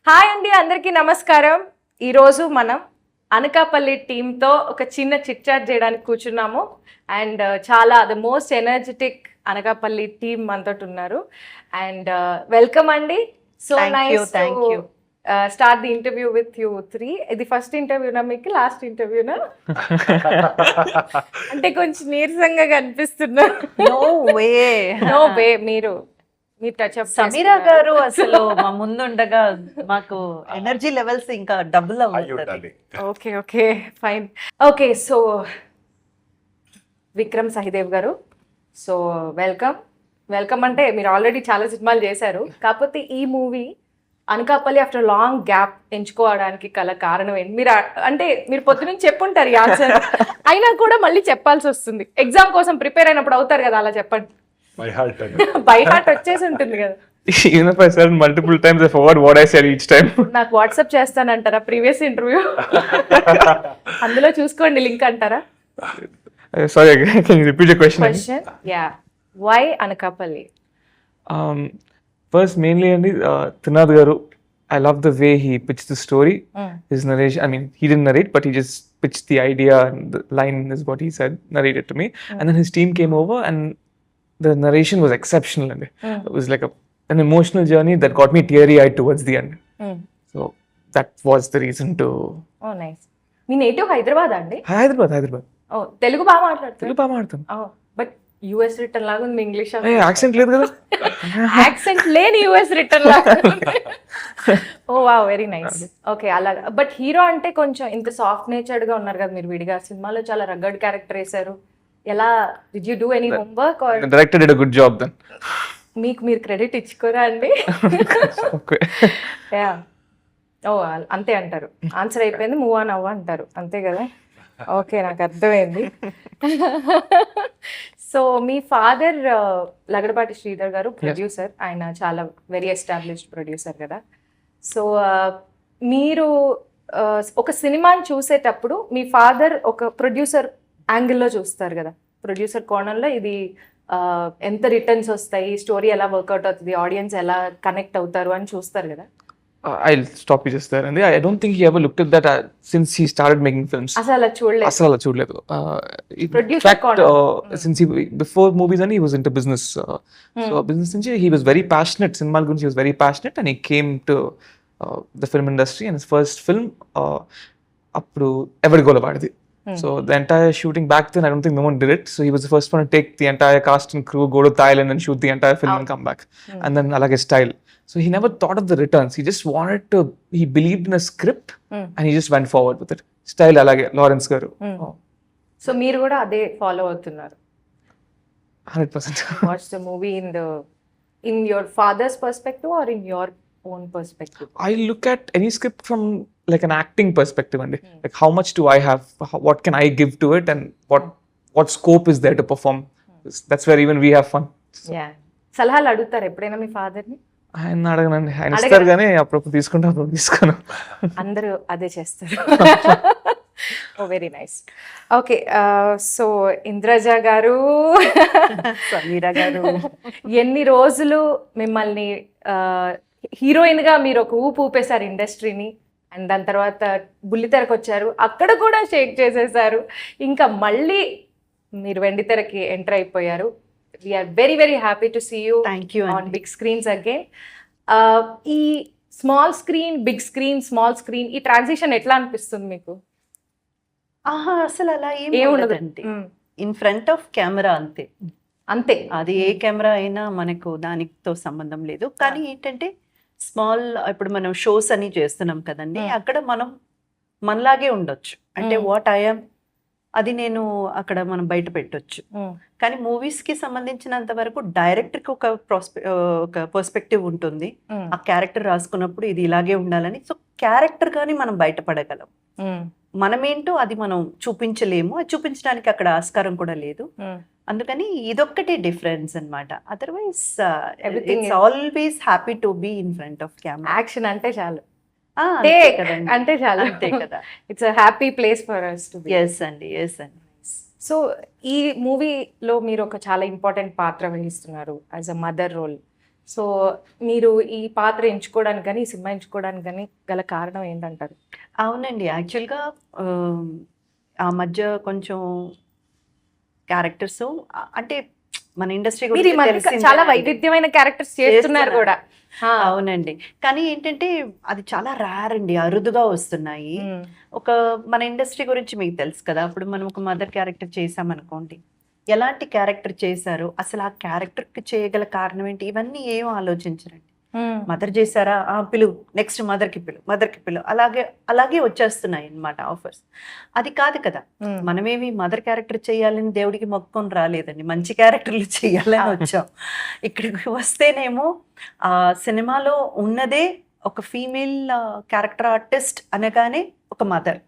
Hi అండి, అందరికీ నమస్కారం. ఈరోజు మనం అనకాపల్లి టీంతో ఒక చిన్న చిట్ చాట్ చేయడానికి కూర్చున్నాము. అండ్ చాలా the most energetic Anakapalli team మనతో ఉన్నారు. అండ్ వెల్కమ్ అండి. So nice to start the interview with you three. ఇది ఫస్ట్ ఇంటర్వ్యూనా మీకు, లాస్ట్ ఇంటర్వ్యూనా? అంటే కొంచెం నీరసంగా కనిపిస్తున్నారు. నో వే, మీరు టచ్ అప్. సమీరా గారు అసలు మా ముందుండగా మాకు ఎనర్జీ లెవెల్స్ ఇంకా డబుల్ అవుతుంది. Okay fine. Okay, so Vikram Sahidev గారు, సో వెల్కమ్ అంటే మీరు ఆల్రెడీ చాలా సినిమాలు చేశారు, కాకపోతే ఈ movie Anakapalli after long gap ఎంచుకోవడానికి గల కారణం ఏంటి? మీరు పొద్దు నుంచి చెప్పుంటారు ఈ ఆన్సర్, అయినా కూడా మళ్ళీ చెప్పాల్సి వస్తుంది. ఎగ్జామ్ కోసం ప్రిపేర్ అయినప్పుడు అవుతారు కదా, అలా చెప్పండి. బై హార్ట్ వచ్చేసి ఉంటుంది కదా. Even if I said multiple times, I forgot what I said each time. నాకు వాట్సాప్ చేస్తానంటారా ప్రీవియస్ ఇంటర్వ్యూ? అందులో చూసుకోండి లింక్ అంటారా? Sorry, can you repeat your question? Yeah. Why Anakapalli? First, mainly, Trinad Garu, I love the way he pitched the story. His narration, I mean, he didn't narrate, but he just pitched the idea, and the line is what he said, narrated to me. And then his team came over, and the narration was exceptional. And it was like an emotional journey that got me teary-eyed towards the end. So that was the reason to... Oh, nice. Me native Hyderabad అండి? హైదరాబాద్. ఓ, తెలుగు బాగా మాట్లాడతారు. But US return లాగా ఉంది English. Accent లేదు కదా? Accent లేని US return లాగా. ఓ wow, very nice. Okay, అలాగా. బట్ హీరో అంటే కొంచెం ఇంత సాఫ్ట్ నేచర్డ్ గా ఉన్నారు కదా మీరు విడిగా. సినిమాలో చాలా రగ్గడ్ క్యారెక్టర్ వేశారు. ఎలా did you do any homework or The director did a good job then. మీకు మీరు క్రెడిట్ ఇచ్చుకోరా అండి? Okay. యా. ఓ, అంతే అంటారు. ఆన్సర్ అయిపోయింది, మూవ్ ఆన్ అవ్వ అంటారు, అంతే కదా? ఓకే, నాకు అర్థమైంది. సో మీ ఫాదర్ లగడపాటి శ్రీధర్ గారు ప్రొడ్యూసర్. ఆయన చాలా వెరీ ఎస్టాబ్లిష్డ్ ప్రొడ్యూసర్ కదా. సో మీరు ఒక సినిమాని చూసేటప్పుడు మీ ఫాదర్ ఒక ప్రొడ్యూసర్ యాంగిల్లో చూస్తారు కదా, ప్రొడ్యూసర్ కోణంలో ఇది ఎంత రిటర్న్స్ వస్తాయి, స్టోరీ ఎలా వర్కౌట్ అవుతుంది, ఆడియన్స్ ఎలా కనెక్ట్ అవుతారు అని చూస్తారు కదా. I'll stop you just there. And I don't think he ever looked at that since he started making films. అసలు అలా చూడలేదు. In fact, since before movies and he was into business. So business నుంచి he was very passionate. Cinema guరించి he was very passionate, and he came to the film industry, and his first film అప్పుడు ఎవరి గోలవాడిది. So the entire shooting back then, I don't think no one did it. So he was the first one to take the entire cast and crew, go to Thailand and shoot the entire film and come back. And then alage style. So he never thought of the returns. He just wanted to, he believed in a script and he just went forward with it. Style alage, Lawrence garu. So మీరు కూడా అదే follow అవుతున్నారు? 100%. Watch the movie in your father's perspective or in your own perspective? I look at any script from like an acting perspective, and like how much do I have, what can I give to it, and what scope is there to perform. That's where even we have fun. Yeah. సలహాలు అడుగుతారు ఎప్పుడైనా మీ ఫాదర్ని? ఆయన అడగనండి, ఆయన ఇస్తారు కానీ అప్పుడప్పుడు తీసుకోను. అందరూ అదే చేస్తారు. Oh, very nice. Okay, so Indraja garu, Sameera గారు, ఎన్ని రోజులు మిమ్మల్ని హీరోయిన్ గా మీరు ఒక ఊపు ఊపేశారు ఇండస్ట్రీని, అండ్ దాని తర్వాత బుల్లితెరకు వచ్చారు, అక్కడ కూడా షేక్ చేసేసారు, ఇంకా మళ్ళీ మీరు వెండితెరకి ఎంటర్ అయిపోయారు. We are very very happy to see you. Thank you on big screens again. ఈ small screen, big screen, small screen, ఈ ట్రాన్సిషన్ ఎట్లా అనిపిస్తుంది మీకు? అసలు అలా ఏం ఉండదండి. ఇన్ ఫ్రంట్ ఆఫ్ కెమెరా అంతే. అది ఏ కెమెరా అయినా మనకు దానితో సంబంధం లేదు. కానీ ఏంటంటే స్మాల్, ఇప్పుడు మనం షోస్ అని చేస్తున్నాం కదండి, అక్కడ మనం మనలాగే ఉండొచ్చు. అంటే వాట్ ఐఎమ్, అది నేను అక్కడ మనం బయట పెట్టొచ్చు. కానీ మూవీస్ కి సంబంధించినంత వరకు డైరెక్టర్ కి ఒక పర్స్పెక్టివ్ ఉంటుంది. ఆ క్యారెక్టర్ రాసుకున్నప్పుడు ఇది ఇలాగే ఉండాలని. సో క్యారెక్టర్ గానీ మనం బయటపడగలం. మనమేంటో అది మనం చూపించలేము, అది చూపించడానికి అక్కడ ఆస్కారం కూడా లేదు. అందుకని ఇదొక్కటే డిఫరెన్స్ అన్నమాట. Otherwise it's always happy to be in front of camera. Action అంటే చాలు, అంటే చాలా అంతే కదా. It's a happy place for us to be. yes అండి. సో ఈ మూవీలో మీరు ఒక చాలా ఇంపార్టెంట్ పాత్ర వహిస్తున్నారు as a mother role. So మీరు ఈ పాత్ర ఎంచుకోవడానికి కానీ ఈ సినిమా ఎంచుకోవడానికి కానీ గల కారణం ఏంటంటారు? అవునండి, యాక్చువల్గా ఆ మధ్య కొంచెం క్యారెక్టర్స్ అంటే మన ఇండస్ట్రీ మీరు ఈ మధ్య చాలా వైవిధ్యమైన క్యారెక్టర్స్ చేస్తున్నారు కూడా. అవునండి, కానీ ఏంటంటే అది చాలా రేర్ అండి, అరుదుగా వస్తున్నాయి. ఒక మన ఇండస్ట్రీ గురించి మీకు తెలుసు కదా, అప్పుడు మనం ఒక మదర్ క్యారెక్టర్ చేసామనుకోండి, ఎలాంటి క్యారెక్టర్ చేశారు, అసలు ఆ క్యారెక్టర్కి చేయగల కారణం ఏంటి, ఇవన్నీ ఏం ఆలోచించరండి. మదర్ చేశారా, పిలువు, నెక్స్ట్ మదర్కి పిలువు, అలాగే వచ్చేస్తున్నాయి అన్నమాట ఆఫర్స్. అది కాదు కదా, మనమేమి మదర్ క్యారెక్టర్ చేయాలని దేవుడికి మొక్కుకొని రాలేదండి, మంచి క్యారెక్టర్లు చేయాలని వచ్చాం. ఇక్కడికి వస్తేనేమో ఆ సినిమాలో ఉన్నదే ఒక ఫీమేల్ క్యారెక్టర్ ఆర్టిస్ట్ అనగానే ఒక మదర్.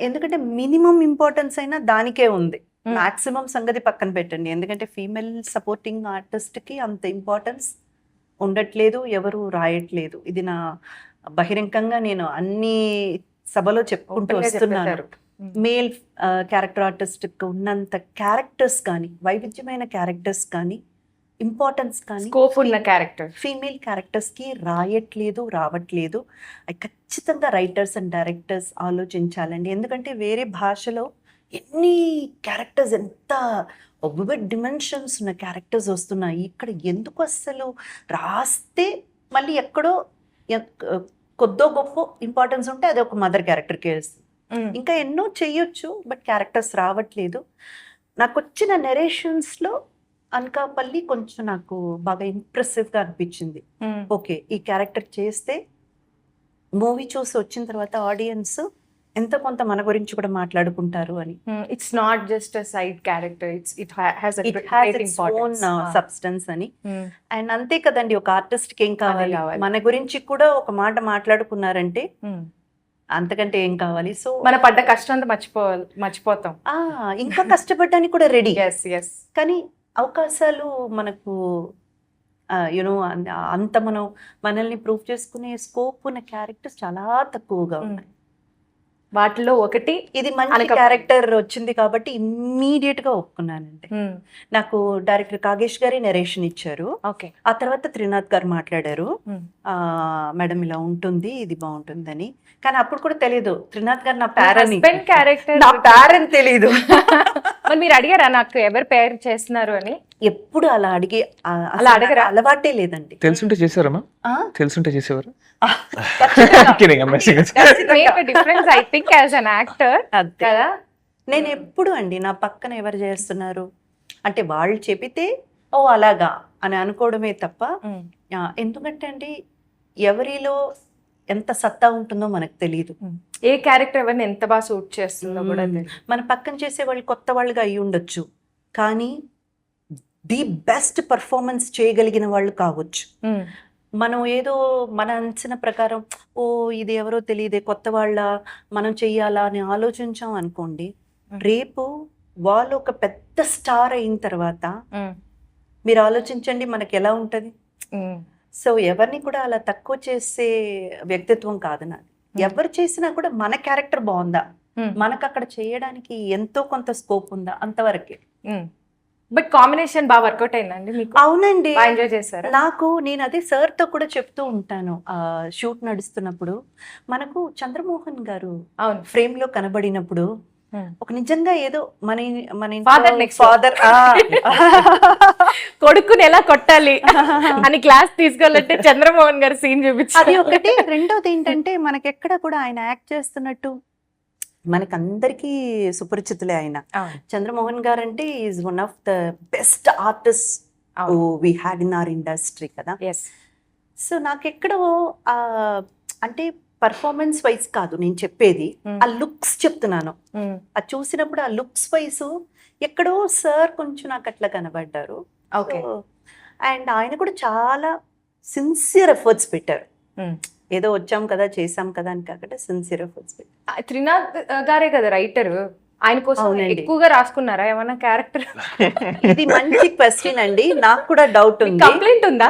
ఎందుకంటే మినిమం ఇంపార్టెన్స్ అయినా దానికే ఉంది, మాక్సిమం సంగతి పక్కన పెట్టండి. ఎందుకంటే ఫీమేల్ సపోర్టింగ్ ఆర్టిస్ట్కి అంత ఇంపార్టెన్స్ ఉండట్లేదు, ఎవరు రాయట్లేదు. ఇది నా బహిరంగంగా నేను అన్ని సభలో చెప్పుకుంటూ వస్తున్నాను. మేల్ క్యారెక్టర్ ఆర్టిస్ట్కి ఉన్నంత క్యారెక్టర్స్ కానీ, వైవిధ్యమైన క్యారెక్టర్స్ కానీ, ఇంపార్టెన్స్ కానీ స్కోప్ ఉన్న క్యారెక్టర్ ఫీమేల్ క్యారెక్టర్స్కి రావట్లేదు. ఖచ్చితంగా రైటర్స్ అండ్ డైరెక్టర్స్ ఆలోచించాలండి. ఎందుకంటే వేరే భాషలో ఎన్ని క్యారెక్టర్స్, ఎంత వివిడ్ డిమెన్షన్స్ ఉన్న క్యారెక్టర్స్ వస్తున్నాయి. ఇక్కడ ఎందుకు అస్సలు రాస్తే మళ్ళీ ఎక్కడో కొద్దో గొప్ప ఇంపార్టెన్స్ ఉంటే అది ఒక మదర్ క్యారెక్టర్కి వేస్తుంది. ఇంకా ఎన్నో చెయ్యొచ్చు, బట్ క్యారెక్టర్స్ రావట్లేదు. నాకు వచ్చిన నెరేషన్స్లో అనకాపల్లి కొంచెం నాకు బాగా ఇంప్రెసివ్గా అనిపించింది. ఓకే, ఈ క్యారెక్టర్ చేస్తే మూవీ చూసి వచ్చిన తర్వాత ఆడియన్స్ ఎంత కొంత మన గురించి కూడా మాట్లాడుకుంటారు అని. It's not just a side character, it has its own substance అని. అండ్ అంతే కదండి, ఒక ఆర్టిస్ట్ కి ఏం కావాలి, మన గురించి కూడా ఒక మాట మాట్లాడుకున్నారంటే అంతకంటే ఏం కావాలి. సో మన పడ్డ కష్టం అంతా మర్చిపోతాం, ఇంకా కష్టపడడానికి కూడా రెడీ. ఎస్ కానీ అవకాశాలు మనకు యునో అంత మనల్ని ప్రూవ్ చేసుకునే స్కోప్ ఉన్న క్యారెక్టర్స్ చాలా తక్కువగా ఉన్నాయి. వాటిలో ఒకటి ఇది మంచి క్యారెక్టర్ వచ్చింది కాబట్టి ఇమ్మీడియట్ గా ఒప్పుకున్నానండి. నాకు డైరెక్టర్ కాగేష్ గారి నెరేషన్ ఇచ్చారు. ఆ తర్వాత త్రినాథ్ గారు మాట్లాడారు, మేడం ఇలా ఉంటుంది, ఇది బాగుంటుందని. కానీ అప్పుడు కూడా తెలియదు త్రినాథ్ గారు నా పేరెంట్ తెలియదు. మీరు అడిగారా నాకు ఎవరు పేరు చేస్తున్నారు అని? ఎప్పుడు అలా అడగరా, అలవాటే లేదండి. తెలుసుంటే చేశారమ్మా, తెలుసుంటే చేసేవారు. నేను ఎప్పుడు అండి నా పక్కన ఎవరు చేస్తున్నారు అంటే వాళ్ళు చెబితే ఓ అలాగా అని అనుకోవడమే తప్ప, ఎందుకంటే అండి ఎవరిలో ఎంత సత్తా ఉంటుందో మనకు తెలియదు. ఏ క్యారెక్టర్ ఎవరిని ఎంత బాగా సూట్ చేస్తుందో కూడా మన పక్కన చేసే వాళ్ళు కొత్త వాళ్ళుగా అయి ఉండొచ్చు, కానీ ది బెస్ట్ పర్ఫార్మెన్స్ చేయగలిగిన వాళ్ళు కావచ్చు. మనం ఏదో మన అంచనా ప్రకారం ఓ ఇది ఎవరో తెలియదే, కొత్త వాళ్ళ మనం చెయ్యాలా అని ఆలోచించాం అనుకోండి, రేపు వాళ్ళు ఒక పెద్ద స్టార్ అయిన తర్వాత మీరు ఆలోచించండి మనకి ఎలా ఉంటది. సో ఎవరిని కూడా అలా తక్కువ చేసే వ్యక్తిత్వం కాదు నాది. ఎవరు చేసినా కూడా మన క్యారెక్టర్ బాగుందా, మనకు అక్కడ చేయడానికి ఎంతో కొంత స్కోప్ ఉందా, అంతవరకే. బట్ కాంబినేషన్ బాగా వర్కౌట్ అయిందండి మీకు? అవునండి, ఎంజాయ్ చేశారు. నేను అదే సార్ తో కూడా చెప్తూ ఉంటాను, షూట్ నడుస్తున్నప్పుడు మనకు చంద్రమోహన్ గారు ఫ్రేమ్ లో కనబడినప్పుడు ఒక నిజంగా ఏదో మన ఫాదర్ కొడుకుని ఎలా కొట్టాలి అని క్లాస్ తీసుకోవాలంటే చంద్రమోహన్ గారు సీన్ చూపించారు. అది ఒకటి. రెండోది ఏంటంటే మనకెక్కడ కూడా ఆయన యాక్ట్ చేస్తున్నట్టు మనకందరికీ సుపరిచితులే ఆయన. చంద్రమోహన్ గారు అంటే is one of the best artist we had in our industry కదా. సో నాకెక్కడో అంటే పర్ఫార్మెన్స్ వైజ్ కాదు నేను చెప్పేది, ఆ లుక్స్ చెప్తున్నాను. అది చూసినప్పుడు ఆ లుక్స్ వైజ్ ఎక్కడో సార్ కొంచెం నాకు అట్లా కనబడ్డారు. అండ్ ఆయన కూడా చాలా సిన్సియర్ ఎఫర్ట్స్ పెట్టారు. ఏదో వచ్చాం కదా చేసాం కదా అని కాకుండా సిన్సియర్ ఎఫర్ట్స్ పెట్టారు. త్రినాథ్ గారే కదా రైటర్, ఆయన కోసం ఎక్కువగా రాసుకున్నారా ఏమన్నా క్యారెక్టర్? ఇది మంచి క్వశ్చన్ అండి, నాకు కూడా డౌట్ ఉంది. కంప్లైంట్ ఉందా?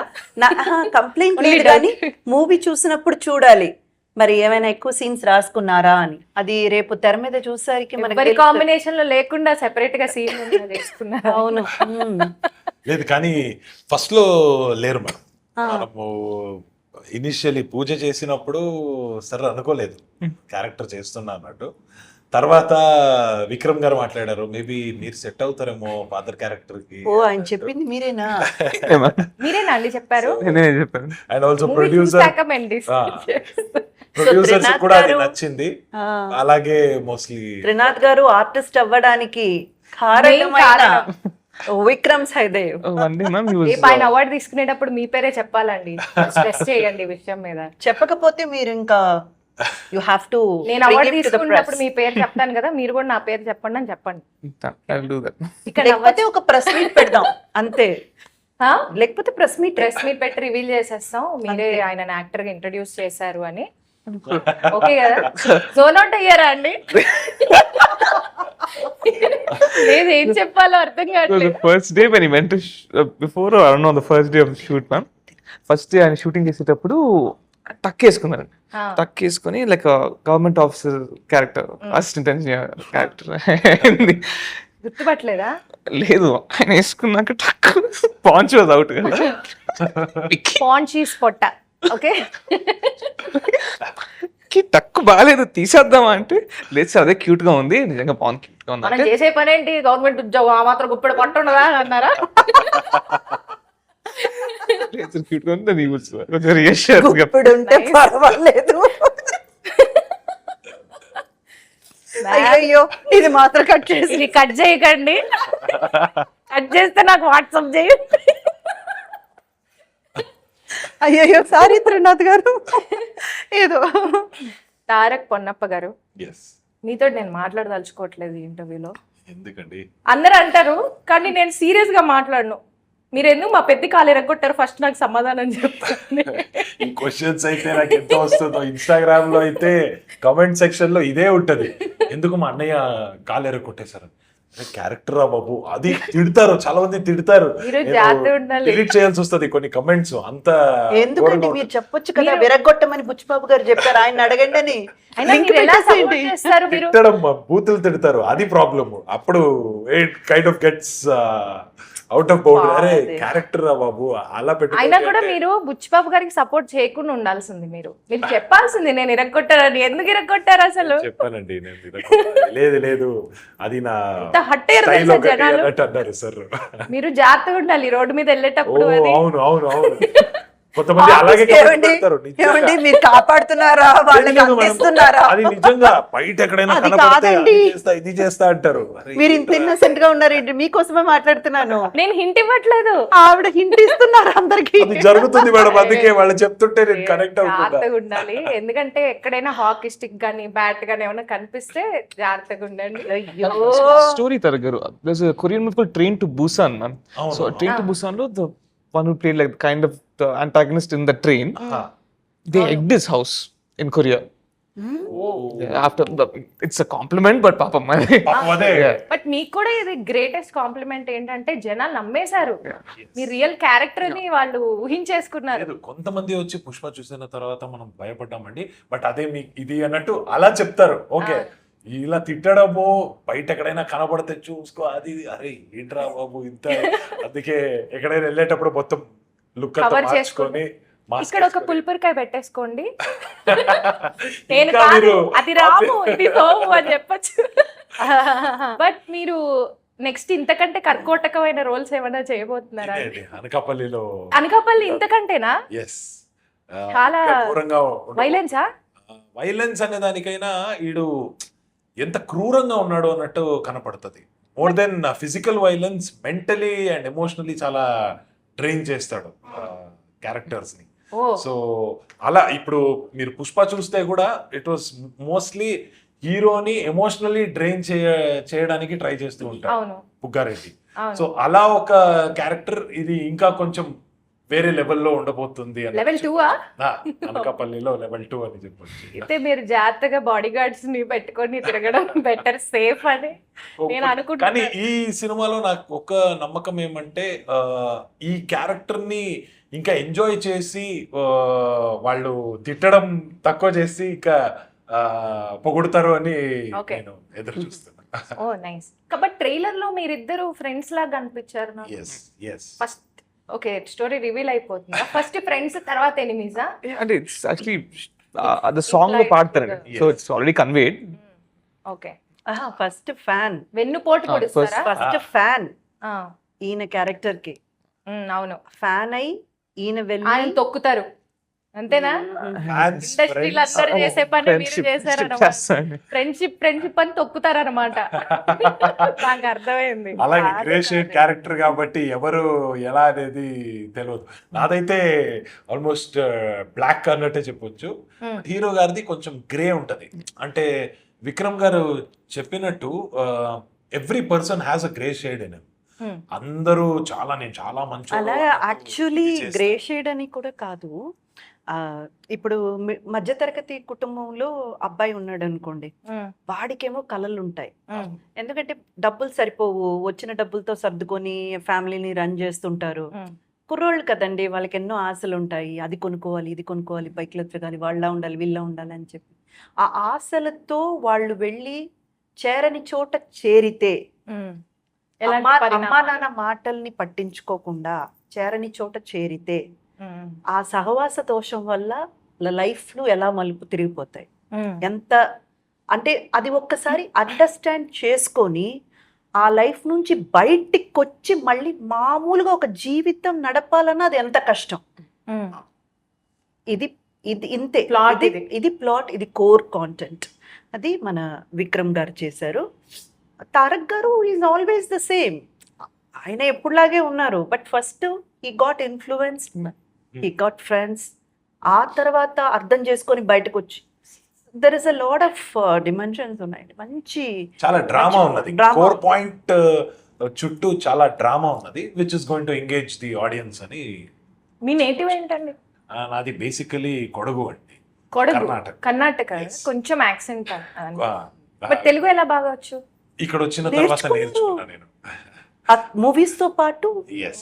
కంప్లైంట్ లేదు, కానీ మూవీ చూసినప్పుడు చూడాలి. మరి ఏమైనా ఎక్కువ సీన్స్ రాసుకున్నారా అని. అది రేపు తెర మీద చూసేసరికి మనకి మరి తెలుస్తుంది. కాంబినేషన్ లో లేకుండా సెపరేట్ గా సీన్ చేసుకున్నారు. అవును. లేదు కానీ ఫస్ట్ లో లేరు మేడం. మనము ఇనిషియలీ పూజ చేసినప్పుడు సరే అనుకోలేదు క్యారెక్టర్ చేస్తున్నా అన్నట్టు. తర్వాత విక్రమ్ గారు మాట్లాడారు, మేబీ మీరు సెట్ అవుతారేమో ఫాదర్ క్యారెక్టర్ కి. ఓ ఆయన చెప్పింది మీరేనా? మీరేనా అండి చెప్పారు? నేనే చెప్పాను. అండ్ ఆల్సో Movie ప్రొడ్యూసర్ చూసాక మేము decide చేస్తాం. ప్రొడ్యూసర్స్ త్రినాథ్ కూడా అది గారు- నచ్చింది. అలాగే మోస్ట్లీ త్రినాథ్ గారు ఆర్టిస్ట్ అవ్వడానికి కారణమైన కారణం. Vikram సైదేవ్. One day, ma'am, he was, రేపు ఆయన అవార్డు తీసుకునేటప్పుడు మీ పేరే చెప్పాలండి. స్ట్రెస్ చేయండి ఈ విషయం మీద. చెప్పకపోతే మీరు ఇంకా యు హావ్ టు నేను అవార్డు తీసుకున్నప్పుడు మీ పేరు చెప్తాను కదా, మీరు కూడా నా పేరు చెప్పండి అని చెప్పండి. I'll do that. ఇక్కడ లేకపోతే ఒక ప్రెస్ మీట్ పెడదాం అంతే. లేకపోతే ప్రెస్ మీట్ ప్రెస్ మీట్ పెట్టి రివీల్ చేసేస్తాం మీరే ఆయన యాక్టర్ గా ఇంట్రడ్యూస్ చేశారు అని. ఓకే కదా? జోన్ అవుట్ అయ్యారా అండి? లేదు ఏం చెప్పాలో అర్థం It was కావట్లేదు. the first day when he went to before or I don't know, the first day of the shoot, ma'am. First day ఆయన షూటింగ్ చేసేటప్పుడు టక్ వేసుకున్నారండి. టక్ వేసుకొని like government officer character, assistant engineer character. గుర్తుపట్టలేదా? లేదు, ఆయన వేసుకున్నాక టక్ పాంచ్ was out కదా. పాంచీస్ పొట్ట. ఓకే టక్కు బాగాలేదు తీసేద్దామా అంటే లేదు సార్ అదే క్యూట్ గా ఉంది, నిజంగా పవన్ క్యూట్ గా ఉంది మనం అంటే చేసే పని ఏంటి? గవర్నమెంట్ ఉద్యోగం ఆ మాత్రం గుప్పెడు పొట్ట ఉండదా అన్నారా? క్యూట్ గా ఉంది. కొంచెం రియాష్యూర్ ఇప్పుడు ఉంటే పర్వాలేదు. అయ్యో ఇది మాత్రం కట్ చేసి ఇది కట్ చేయకండి. కట్ చేస్తే నాకు వాట్సాప్ చేయండి. అయ్యో సారీ త్రినాథ్ గారు. ఏదో తారక్ పొన్నప్ప గారు, ఎస్. మీతో నేను మాట్లాడదలుచుకోవట్లేదు ఈ ఇంటర్వ్యూలో. ఎందుకండి? అందరు అంటారు కానీ నేను సీరియస్ గా మాట్లాడను. మీరు ఎందుకు మా పెద్ద కాలు ఎరగొట్టారు? ఫస్ట్ నాకు సమాధానం చెప్పండి. ఈ క్వశ్చన్స్ అయితే నాకు ఎంత వస్తుందో. ఇన్స్టాగ్రామ్ లో అయితే కామెంట్ సెక్షన్ లో ఇదే ఉంటది, ఎందుకు మా అన్నయ్య కాలేరు కొట్టేశారు, క్యారెక్టర్ రా బాబు, అది తిడతారు, చాలా మంది తిడతారు. మీరు జాగ్రత్త ఉండాలి. డిలీట్ చేయాల్సి వస్తుంది కొన్ని కమెంట్స్. అంత ఎందుకంటే మీరు చెప్పొచ్చు కదా విరగొట్టమని బుచ్చిబాబు గారు చెప్పారు, ఆయన అడగండి అని. అయినా Link మీరు ఎలా పెట్టేసేయండి. support చేస్తారు మీరు? తిట్టడం, బూతులు తిడతారు, అది ప్రాబ్లమ్. అప్పుడు it kind of gets out of boundary. అరే క్యారెక్టర్ రా బాబు అలా అయినా కూడా పెట్టుకుంటే మీరు బుచ్చిబాబు గారికి సపోర్ట్ చేయకుండా ఉండాల్సింది. మీరు చెప్పాల్సింది నేను ఇరగొట్టారని. ఎందుకు ఇరగొట్టారు అసలు? చెప్పానండి నేను ఇరగొట్టాను. లేదు లేదు అది నా ఎంత హట్ అయ్యారు స్టైల్ తెలుసా ఒకటి జనాలు? అన్నట్టు అన్నారు సార్. మీరు జాగ్రత్తగా ఉండాలి రోడ్డు మీద వెళ్ళేటప్పుడు. ఓ, అది అవును అవును అవును. కొంతమంది అలాగే ఆఫీస్కి comment ఏమండి? పెడతారు, నిజంగా. ఏమండి మీరు కాపాడుతున్నారా వాళ్ళని లేదు మేడం. అందిస్తున్నారా? అది నిజంగా బయట ఎక్కడైనా అది కనపడితే కాదండి. అది చేస్తా ఇది చేస్తా అంటారు. అరే, మీరు ఇంత ఇన్నసెంట్ గా ఉన్నారేంటి? మీకోసమే మాట్లాడుతున్నాను. నేను హింట్ ఇవ్వట్లేదు. ఆవిడ హింట్ ఇస్తున్నారు అందరికి. అది జరుగుతుంది మేడం, అందుకే వాళ్ళు చెప్తుంటే నేను కనెక్ట్ అవుతున్నా. జాగ్రత్తగా ఉండాలి. ఎందుకంటే ఎక్కడైనా హాకీ స్టిక్ గానీ బ్యాట్ గానీ ఏమైనా కనిపిస్తే జాగ్రత్తగా ఉండండి. Story తరగారు. There's a Korean movie called Train to Busan, ma'am. అవును. So Train to Busan lo the one who played like kind of the antagonist in the train, they egged his house in Korea. After it's a compliment, but papa mane. పాపం అదే. But మీకు కూడా ఇది greatest complement ఏంటంటే జనాలు నమ్మేశారు మీ real character అని వాళ్ళు ఊహించేసుకున్నారు. లేదు, కొంతమంది వచ్చి పుష్ప చూసిన తర్వాత మనం భయపడ్డామండి, బట్ అదే మీ ఇది అన్నట్టు అలా చెప్తారు. ఓకే ఇలా తిట్టడము బయట ఎక్కడైనా కనబడితే చూసుకో అది అరే ఏంట్రా బాబు ఇంత. అందుకే ఎక్కడైనా వెళ్ళేటప్పుడు మొత్తం లుక్ అంతా Cover మార్చుకొని mask ఇక్కడ ఒక వేసుకొని. పుల్పరికాయ పెట్టేసుకోండి. నేను ఇంకా కాదు మీరు అది రాము ఇది సోము అని చెప్పచ్చు. బట్ మీరు నెక్స్ట్ ఇంతకంటే కర్కోటకమైన రోల్స్ ఏమైనా చేయబోతున్నారా? ఇదే అండి, అనకాపల్లిలో అనకాపల్లి ఇంతకంటేనా? ఎస్ చాలా క్రూరంగా వైలెన్సా? వైలెన్స్ అనే దానికైనా ఈడు ఎంత క్రూరంగా ఉన్నాడు అన్నట్టు కనపడుతుంది. More than physical violence, mentally and emotionally చాలా డ్రైన్ చేస్తాడు క్యారెక్టర్స్ ని. ఓ సో అలా ఇప్పుడు మీరు పుష్ప చూస్తే కూడా ఇట్ వాస్ మోస్ట్లీ హీరోని ఎమోషనలీ డ్రైన్ చేయడానికి ట్రై చేస్తూ ఉంటాడు అవును పుగ్గారెడ్డి. అవును. సో అలా ఒక క్యారెక్టర్ ఇది ఇంకా కొంచెం వేరే లెవెల్లో ఉండబోతుంది అని లెవెల్ 2 అనకాపల్లిలో లెవెల్ 2 అని చెప్పొచ్చు. అయితే మీరు జాగ్రత్తగా బాడీ గార్డ్స్ ని పెట్టుకొని తిరగడం బెటర్, సేఫ్ అని నేను కానీ అనుకుంటున్నాను. ఈ సినిమాలో నాకు ఒక నమ్మకం ఏమంటే ఈ క్యారెక్టర్ ని ఇంకా ఎంజాయ్ చేసి వాళ్ళు తిట్టడం తక్కువ చేసి ఇంకా పొగుడుతారు అని Okay. నేను ఎదురు చూస్తున్నా. ఓ నైస్. కాబట్టి ట్రైలర్ లో మీరిద్దరు ఫ్రెండ్స్ లాగా కనిపించారు నాకు. yes first okay, story reveal అయిపోతుందా? ఫస్ట్ ఫ్రెండ్స్ తర్వాత ఎనిమీసా? అంటే ఇట్స్ యాక్చువల్లీ the song లో పాడతారండి, so it's already conveyed. Okay, first fan, వెన్నుపోటు Ah, పొడుస్తారా? ఫస్ట్ ఫ్యాన్ ఆ, ఈయన క్యారెక్టర్ కి అవును, ఫ్యాన్ అయి ఈయన వెళ్ళి ఆయన తొక్కుతారు అంతేనా? Fans, ఇండస్ట్రీలో friends. అందరూ చేసే పని మీరు చేశారన్నమాట. ఫ్రెండ్షిప్ అని తొక్కుతారన్నమాట. నాకు అర్థమైంది. అలాగే గ్రే షేడ్ క్యారెక్టర్ కాబట్టి ఎవరు ఎలా అనేది తెలియదు. నాదైతే ఆల్మోస్ట్ బ్లాక్ అన్నట్టే చెప్పొచ్చు. హీరో గారిది కొంచెం గ్రే ఉంటది. అంటే విక్రమ్ గారు చెప్పినట్టు every person has a grey shade in. అందరూ నేను చాలా మంచి అలా యాక్చువల్లీ గ్రే షేడ్ అని కూడా కాదు. ఇప్పుడు మధ్యతరగతి కుటుంబంలో అబ్బాయి ఉన్నాడు అనుకోండి, వాడికేమో కలలు ఉంటాయి. ఎందుకంటే డబ్బులు సరిపోవు, వచ్చిన డబ్బులతో సర్దుకొని ఫ్యామిలీని రన్ చేస్తుంటారు. కుర్రోళ్ళు కదండి, వాళ్ళకి ఎన్నో ఆశలు ఉంటాయి. అది కొనుక్కోవాలి, ఇది కొనుక్కోవాలి, బైక్లో తిరగాలి, వాళ్ళ ఉండాలి, వీళ్ళ ఉండాలి అని చెప్పి ఆ ఆశలతో వాళ్ళు వెళ్ళి చేరని చోట చేరితే, అమ్మా నాన్న మాటల్ని పట్టించుకోకుండా చేరని చోట చేరితే, ఆ సహవాస దోషం వల్ల లైఫ్లు ఎలా మలుపు తిరిగిపోతాయి. ఎంత అంటే అది ఒక్కసారి అండర్స్టాండ్ చేసుకొని ఆ లైఫ్ నుంచి బయటికి వచ్చి మళ్ళీ మామూలుగా ఒక జీవితం నడపాలన్నా అది ఎంత కష్టం. ఇది ఇది ఇంతే Plot ఇది ప్లాట్, ఇది కోర్ కాంటెంట్. అది మన విక్రమ్ గారు చేశారు. తారక్ గారు ఈజ్ ఆల్వేస్ ద సేమ్, ఆయన ఎప్పుడులాగే ఉన్నారు. But first he got influenced, he got friends. ఆ తర్వాత అర్థం చేసుకొని బయటకు వచ్చి there is a lot of dimensions ఉన్నాయి. మంచి చాలా డ్రామా ఉన్నది. drama. కోర్ పాయింట్ చుట్టూ చాలా డ్రామా ఉన్నది, which is going to engage the audience అని. మీ నేటివ్ ఏంటండి? నాది బేసికలీ కొడగు అండి, కొడగు, కర్ణాటక. కర్ణాటక. Yes. కొంచెం యాక్సెంట్. ఆ, బట్ తెలుగు ఎలా బాగా వచ్చు? ఇక్కడ వచ్చిన తర్వాత నేర్చుకున్నా నేను. మూవీస్ తో పాటు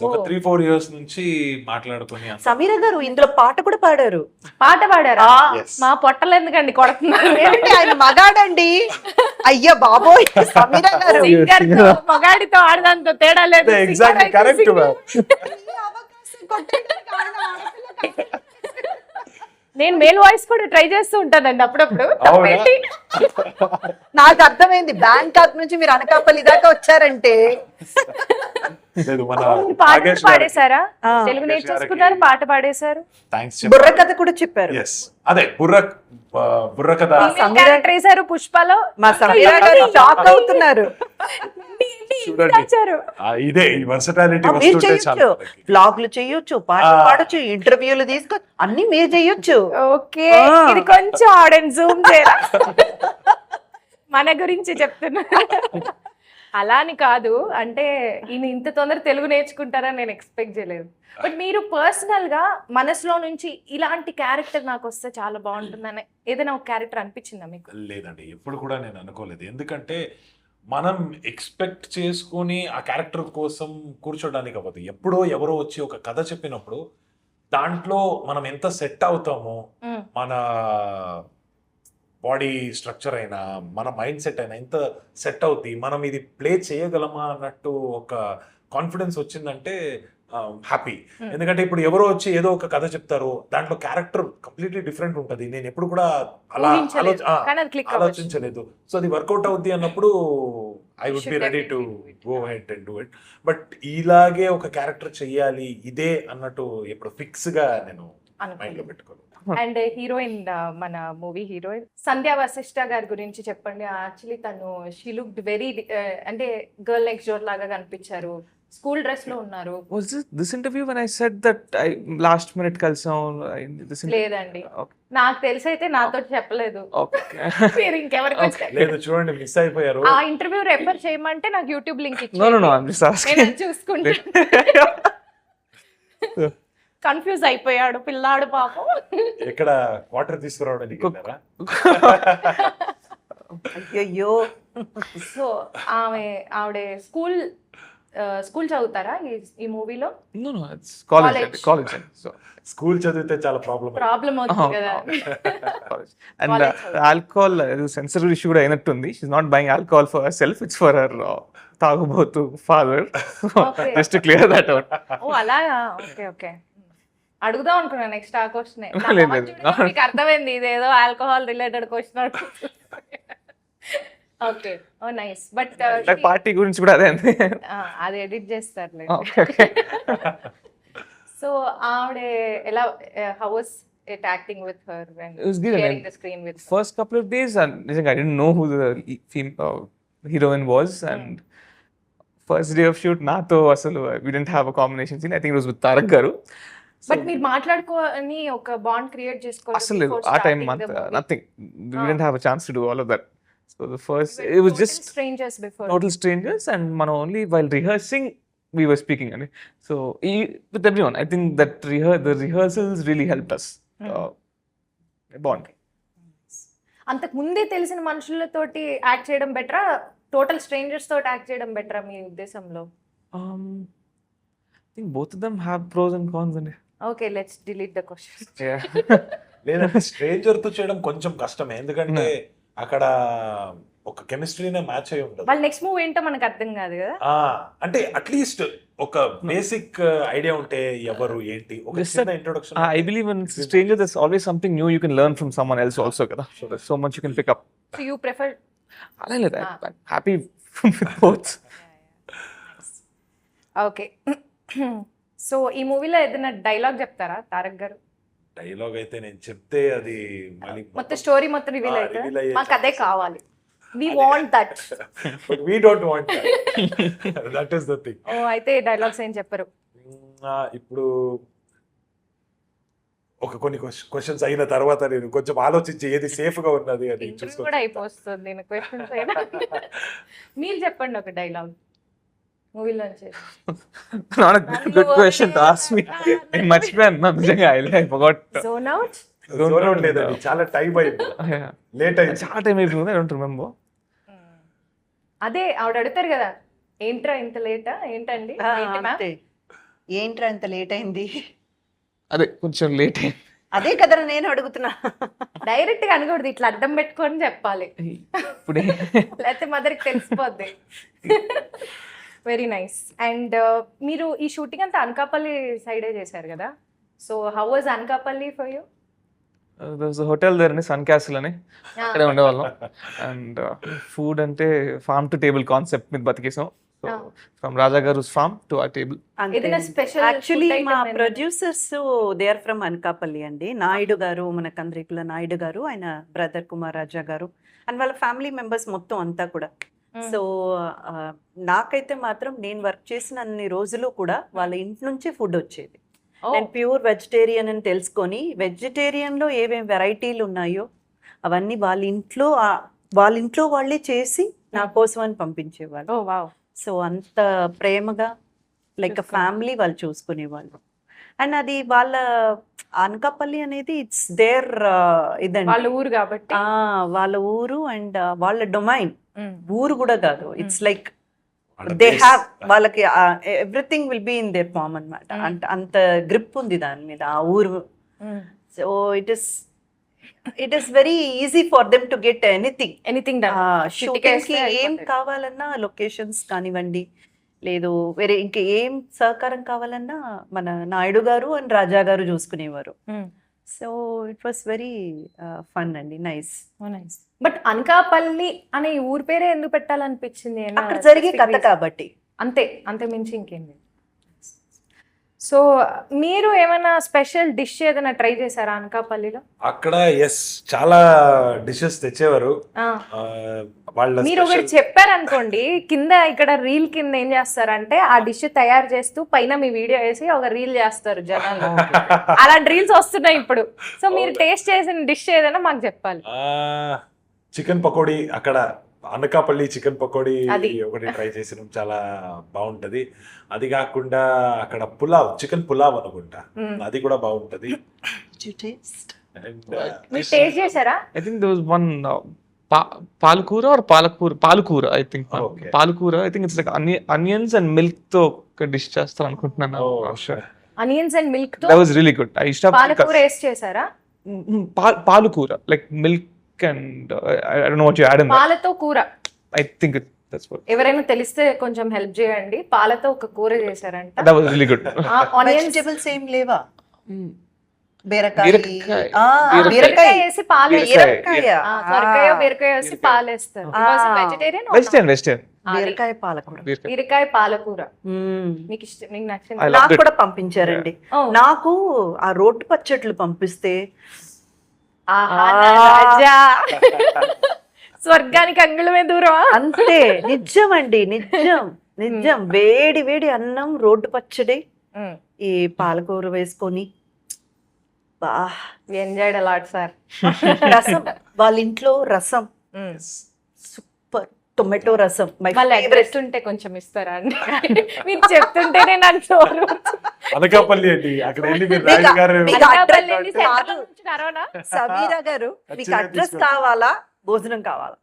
ఒక 3-4 ఇయర్స్ నుంచి మాట్లాడుకొని సమీర గారు ఇందులో పాట కూడా పాడారు. పాట పాడారా? Yes. మా పొట్టలు ఎందుకండి కొడుతున్నారు? ఏంటి ఆయన మగాడండి? అయ్యా బాబోయ్, సమీర గారు సింగర్ తో మగాడితో ఆడదాంతో తేడా లేదు. Exactly correct. నేను మేల్ వాయిస్ కూడా ట్రై చేస్తూ ఉంటానండి అప్పుడప్పుడు. అవునా? తప్పేంటి? నాకు అర్థమైంది, బ్యాంకాక్ నుంచి మీరు అనకాపల్లి దాకా వచ్చారంటే. లేదు, మన మీరు పాట నాగేష్ గారికి- పాడేశారా? ఆ. తెలుగు నాగేష్ నేర్చేసుకున్నారు, గారికి- పాట పాడేశారు. థ్యాంక్స్ బుర్ర కథ కూడా చెప్పారు. ఎస్, అదే బుర్ర కథ. సమీర- క్యారెక్టర్ వేశారు పుష్పలో. మా సమీర గారు షాక్ అవుతున్నారు. చూడండి. రాశారు. ఇదే ఈ వర్సటాలిటీ మీరు వస్తుంటే చెయ్యొచ్చు, చాలా మనకి. బ్లాగ్లు చెయ్యొచ్చు, పాటలు పాడొచ్చు, ఇంటర్వ్యూలు తీసుకో, అన్ని మీరు చెయ్యొచ్చు. ఓకే, ఆ. ఇది కొంచెం ఆడియన్స్ జూమ్ చేయరా? మన గురించి చెప్తున్నా. అలా అని కాదు, అంటే ఈయన ఇంత తొందర తెలుగు నేర్చుకుంటారని నేను ఎక్స్పెక్ట్ చేయలేదు. బట్ మీరు పర్సనల్ గా మనసులో నుంచి ఇలాంటి క్యారెక్టర్ నాకు వస్తే చాలా బాగుంటుందని ఏదైనా ఒక క్యారెక్టర్ అనిపించిందా మీకు? లేదండి, ఎప్పుడు కూడా నేను అనుకోలేదు. ఎందుకంటే మనం ఎక్స్పెక్ట్ చేసుకొని ఆ క్యారెక్టర్ కోసం కూర్చోడానికి అవ్వదు. ఎప్పుడో ఎవరో వచ్చి ఒక కథ చెప్పినప్పుడు దాంట్లో మనం ఎంత సెట్ అవుతామో, మన బాడీ స్ట్రక్చర్ అయినా మన మైండ్ సెట్ అయినా ఎంత సెట్ అవుద్ది, మనం ఇది ప్లే చేయగలమా అన్నట్టు ఒక కాన్ఫిడెన్స్ వచ్చిందంటే హ్యాపీ. ఎందుకంటే ఇప్పుడు ఎవరో వచ్చి ఏదో ఒక కథ చెప్తారు, దాంట్లో క్యారెక్టర్ కంప్లీట్లీ డిఫరెంట్ ఉంటుంది. నేను ఎప్పుడు కూడా అలా ఊహించలేదు. కానీ అది click అవ్వచ్చు. ఆలోచించలేదు. సో అది వర్కౌట్ అవుద్ది అన్నప్పుడు I would be ready to go head and do it. But ఇలాగే ఒక క్యారెక్టర్ చెయ్యాలి ఇదే అన్నట్టు ఎప్పుడు ఫిక్స్ గా నేను మైండ్ లో పెట్టుకోను. అండ్ హీరోయిన్, మన మూవీ హీరోయిన్ సంధ్యా వశిష్ఠ గారి గురించి చెప్పండి. యాక్చువల్లీ తను షీ లుక్డ్ వెరీ, అంటే గర్ల్ నెక్స్ట్ డోర్ లాగా కనిపించారు. స్కూల్ డ్రెస్ లో ఉన్నారు. Was this interview when I said that I last minute kalsam? లేదండి, నాకు తెలిసి అయితే నాతో చెప్పలేదు. Okay. మీరు ఇంకెవరికి లేదు, చూడండి, మిస్ అయిపోయారు. ఆ ఇంటర్వ్యూ రెఫర్ చేయమంటే నాకు యూట్యూబ్ లింక్ ఇచ్చి No, I'm just asking. నేను అది చూసుకుంటాను. కన్ఫ్యూజ్ అయిపోయాడు పిల్లాడు పాపం. ఎక్కడ వాటర్ తీసుకురావడానికి వెళ్ళారా? అయ్యో సో ఆవిడ స్కూల్ చదువుతారా ఈ మూవీలో? No, no, it's college. College. College. So, school చదివితే చాలా ప్రాబ్లం. ప్రాబ్లం అవుతుంది కదా. college. And College. alcohol, sensory issue కూడా అయినట్టుంది. She's not buying alcohol for herself. It's for her తాగుబోతు father. Okay. Just to clear that out. ఓ అలాగా, okay okay. అడుగుదాం అనుకున్నా నెక్స్ట్ ఆ క్వశ్చన్. లేదు. మీకు అర్థమైంది ఇదేదో alcohol related question. Okay, oh nice. But Like party గురించి కూడా అదే అండి. అది ఎడిట్ చేస్తారు. Okay, okay. సో ఆవిడ ఎలా, how was it acting with her when It was good. Sharing the screen with? First couple of days, I didn't know who the heroine was, and first day of shoot, nato asalu we didn't have a combination scene. I think it was with Tarak garu. But మీరు మాట్లాడుకొని ఒక bond create చేసుకోవాలి. అసలు లేదు ఆ time nothing. We didn't have a chance to do all of that. So the first, it was just strangers before. total strangers, and మనం only while rehearsing we were speaking. So with everyone, I think that the rehearsals really helped us bond. అంతకు ముందే తెలిసిన మనుషులతోటి act చేయడం బెటరా, total strangers తోటి act చేయడం బెటరా మీ ఉద్దేశంలో? I think both of them have pros and cons. And okay, let's delete the question. yeah. లేదంటే స్ట్రేంజర్ తో చేయడం కొంచెం కష్టమే, ఎందుకంటే అక్కడ ఒక కెమిస్ట్రీనే మ్యాచ్ అయి ఉండదు. వాళ్ళ నెక్స్ట్ మూవ్ ఏంటో మనకు అర్థం కాదు కదా. అంటే అట్లీస్ట్ ఒక బేసిక్ ఐడియా ఉంటే ఎవరు ఏంటి ఒక Yes, చిన్న sir. Introduction. I believe when it's a stranger, there's always something new you can learn from someone else also. Kada. So there's so much you can pick up. So you prefer? I'm happy with both. Okay. So ఈ మూవీలో ఏదైనా dialogue చెప్తారా తారక్ గారు? Dialogue అయితే నేను చెప్తే అది మళ్ళీ మొత్తం స్టోరీ మొత్తం రివీల్ reveal అయితే అయ్యే మాకు అదే కావాలి. We want that. we don't want that. That is the thing. Oh అయితే డైలాగ్స్ ఏం చెప్పరు? ఇప్పుడు ఒక కొన్ని క్వశ్చన్స్ అయిన తర్వాత నేను కొంచెం ఆలోచించి ఏది సేఫ్ గా ఉన్నది అని ఇంటర్వ్యూ చూసుకో. కూడా అయిపోతుంది నేను క్వశ్చన్స్ అయినా. మీరు చెప్పండి ఒక డైలాగ్ మూవీలో నుంచి. Not a good question to ask me. In much man, I forgot. Zone out. Zone out లేదండి, చాలా టైం అయింది, Yeah. లేట్ అయింది. చాలా టైం అయిపోయింది. I don't remember. అదే ఆవిడ అడుగుతారు కదా, ఏంట్రా ఇంత లేటా, ఏంటండి ఏంటి మ్యామ్? అంతే. ఏంట్రా ఇంత లేట్ అయింది? అదే కొంచెం లేట్ అయింది. అదే కదరా నేను అడుగుతున్నా. డైరెక్ట్ గా అనకూడదు, ఇట్లా అడ్డం పెట్టుకొని చెప్పాలి, ఇప్పుడే లేకపోతే మదర్కి తెలిసిపోద్ది. Very nice. అండ్ మీరు ఈ షూటింగ్ అంతా అనకాపల్లి సైడే చేశారు కదా, so how was Anakapalli for you? Hotel దగ్గర సన్ క్యాసిల్ అని అక్కడే ఉండేవాళ్ళం. అండ్ ఫుడ్ అంటే ఫార్మ్ టు టేబుల్ కాన్సెప్ట్ మీద బతికేసాం. సో ఫ్రమ్ రాజా గారు ఫార్మ్ టు ఆ టేబుల్. ఏదైనా special యాక్చువల్లీ food మా item ఏమైనా? Producers they are from Anakapalli అండి. నాయుడు గారు, మన కంద్రికుల నాయుడు గారు, ఆయన బ్రదర్ కుమార్ రాజా గారు, అండ్ వాళ్ళ ఫ్యామిలీ మెంబర్స్ మొత్తం అంతా కూడా. సో నాకైతే మాత్రం నేను వర్క్ చేసిన అన్ని రోజులు కూడా వాళ్ళ ఇంటి నుంచే ఫుడ్ వచ్చేది. నేను ప్యూర్ వెజిటేరియన్ అని తెలుసుకొని వెజిటేరియన్లో ఏమేమి వెరైటీలు ఉన్నాయో అవన్నీ వాళ్ళ ఇంట్లో వాళ్ళే చేసి నా కోసం అని పంపించేవాళ్ళు. ఓ వావ్. సో అంత ప్రేమగా లైక్ ఫ్యామిలీ వాళ్ళు చూసుకునేవాళ్ళు. అండ్ అది వాళ్ళ అనకాపల్లి అనేది ఇట్స్ దేర్ ఇదండి, వాళ్ళ ఊరు కాబట్టి. వాళ్ళ ఊరు అండ్ వాళ్ళ డొమైన్. ఊరు కూడా కాదు, ఇట్స్ లైక్ వాళ్ళ దే place. హ్యావ్, వాళ్ళకి everything will be in their farm అనమాట. అంత గ్రిప్ ఉంది దాని మీద ఆ ఊరు. So it is very easy for them to get anything done. Shooting కి ఏం కావాలన్నా లొకేషన్స్ కానివ్వండి, లేదు వేరే ఇంకా ఏం సహకారం కావాలన్నా మన నాయుడు గారు అండ్ రాజా గారు చూసుకునేవారు. So it was very fun అండి, నైస్. బట్ అనకాపల్లి అనే ఈ ఊరి పేరే ఎందుకు పెట్టాలనిపించింది? అక్కడ జరిగే కథ కాబట్టి. అంతే మించి ఇంకేంది. సో మీరు ఏమైనా స్పెషల్ డిష్ ఏదైనా ట్రై చేశారా అనకాపల్లిలో? అక్కడ ఎస్ చాలా డిషెస్ తెచ్చేవారు. వాళ్ళ మీరు ఒకటి చెప్పారనుకోండి, కింద ఇక్కడ రీల్ కింద ఏం చేస్తారంటే ఆ డిష్ తయారు చేస్తూ పైన మీ వీడియో వేసి ఒక రీల్ చేస్తారు జనాలు. అలాంటి రీల్స్ వస్తున్నాయి ఇప్పుడు. సో మీరు టేస్ట్ చేసిన డిష్ ఏదైనా మాకు చెప్పాలి. చికెన్ పకోడీ అక్కడ అనకాపల్లి చికెన్ పకోడీ అది. ఒకటి ట్రై చేసినాం, చాలా బాగుంటది. అది కాకుండా అక్కడ పులావ్, చికెన్ పులావ్ అనుకుంటా, అది కూడా బాగుంటది. And, మీరు టేస్ట్ చేశారా? I think there was one palakura or palakura. I think Okay. palakura. I think it's like onions and milk తో ఒక డిష్ చేస్తారు అనుకుంటున్నాను. oh, I'm not sure. Onions and milk తో That was really good. I used to have పాలకూర వేసి చేశారా? palakura, like milk and I don't know what you add in that. పాలతో కూర. I think that's what. ఎవరైనా తెలిస్తే కొంచెం help చేయండి. పాలతో ఒక కూర చేశారంట. That was really good. Onions vegetables ఏం లేవా? బీరకాయ. బీరకాయ వేసి పాలు బీరకాయ. సొరకాయ బీరకాయ వేసి పాలు వేస్తారు. Vegetarian Vegetarian. బీరకాయ పాలకూర. Bీరకాయ. బీరకాయ పాలకూర మ్మ్. మీకు ఇష్టం, మీకు నచ్చింది? I loved నాకు it. కూడా పంపించారండి. Oh. నాకు ఆ రోడ్డు పచ్చట్లు పంపిస్తే ఆహా, నా రాజా. స్వర్గానికి అంగుళమే దూరమా? అంతే. నిజం అండి, నిజం. వేడి వేడి అన్నం, రోడ్డు పచ్చడి, ఈ పాలకూర వేసుకొని బా. Enjoyed a lot sir. రసం, వాళ్ళ ఇంట్లో రసం సూపర్. టొమాటో రసం మై వాళ్ళ అడ్రస్ ఉంటే కొంచెం ఇస్తారా అండి? మీరు చెప్తుంటేనే నాకు నోరు ఊరుతుంది. అనకాపల్లి అండి, అక్కడ వెళ్ళి మీరు మీకు- రాజు గారు మీకు అనకాపల్లి వెళ్ళి కాదు. సెంట్రల్ నుంచి కరోనా? సమీరా గారు, మీకు ఖచ్చితంగా అడ్రస్ తీసుకోండి. కావాలా, భోజనం కావాలా?